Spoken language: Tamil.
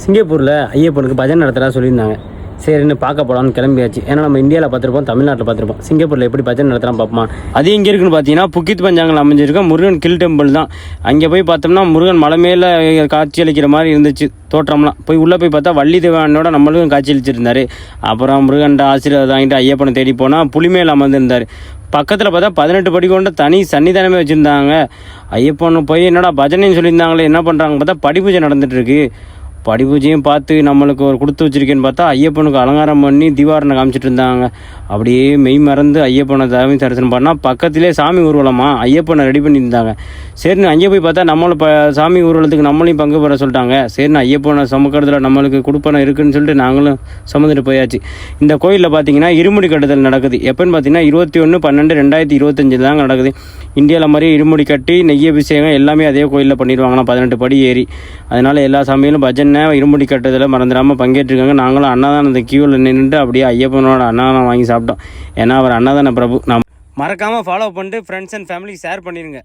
சிங்கப்பூரில் ஐயப்பனுக்கு பஜனை நடத்துகிறா சொல்லியிருந்தாங்க. சரின்னு பார்க்க போகலான்னு கிளம்பியாச்சு. ஏன்னா நம்ம இந்தியாவில் பார்த்துருப்போம், தமிழ்நாட்டில் பார்த்துருப்போம். சிங்கப்பூரில் எப்படி பஜனை நடத்துகிறான் பார்ப்போமா. அது எங்கே இருக்குன்னு பார்த்தீங்கன்னா புக்கித் பஞ்சாங்கில் அமைஞ்சிருக்க முருகன் கில் டெம்பிள் தான். அங்கே போய் பார்த்தோம்னா முருகன் மலை மேலே காட்சி அளிக்கிற மாதிரி இருந்துச்சு தோற்றம்லாம். போய் உள்ளே போய் பார்த்தா வள்ளி தேவானோட நம்மளுக்கும் காட்சி அளிச்சிருந்தார். அப்புறம் முருகன்ட்ட ஆசீர்வாதம் வாங்கிட்டு ஐயப்பனை தேடி போனால் புலிமேல் அமர்ந்திருந்தார். பக்கத்தில் பார்த்தா 18 படி கொண்ட தனி சன்னிதானமே வச்சுருந்தாங்க. ஐயப்பன் போய் என்னடா பஜனைன்னு சொல்லியிருந்தாங்களே, என்ன பண்ணுறாங்க பார்த்தா படிப்பூஜை நடந்துகிட்ருக்கு. படிப்பூஜையும் பார்த்து நம்மளுக்கு ஒரு கொடுத்து வச்சுருக்கேன்னு பார்த்தா ஐயப்பனுக்கு அலங்காரம் பண்ணி தீபாரணை காமிச்சிட்டு இருந்தாங்க. அப்படியே மெய் மறந்து ஐயப்பனை தரிசனம் பண்ணால் பக்கத்திலே சாமி ஊர்வலமாக ஐயப்பனை ரெடி பண்ணியிருந்தாங்க. சரின்னு அங்கே போய் பார்த்தா நம்மளை சாமி ஊர்வலத்துக்கு நம்மளையும் பங்கு பெற சொல்லிட்டாங்க. சரின்னு ஐயப்பனை சுமக்கிறதுல நம்மளுக்கு கொடுப்பனை இருக்குதுன்னு சொல்லிட்டு நாங்களும் சுமந்துட்டு போயாச்சு. இந்த கோயிலில் பார்த்தீங்கன்னா இருமுடி கட்டுதல் நடக்குது. எப்போன்னு பார்த்தீங்கன்னா 21/12/2025 தாங்க நடக்குது. இந்தியாவில் மாதிரி இருமுடி கட்டி நெய் அபிஷேகம் எல்லாமே அதே கோயிலில் பண்ணிடுவாங்களாம் 18 படி ஏறி. அதனால் எல்லா சாமியிலும் பஜனை இருமுடி கட்டுதலில் மறந்துடாமல் பங்கேற்றிருக்காங்க. நாங்களும் அன்னதானத்தை கியூவில் நின்றுட்டு அப்படியே ஐயப்பனோட அன்னதானம் வாங்கி சாப்பிட்டோம். ஏன்னா அவர் அன்னதான பிரபு. மறக்காமல் ஃபாலோ பண்ணிட்டு ஃப்ரெண்ட்ஸ் அண்ட் ஃபேமிலிக்கு ஷேர் பண்ணிடுங்க.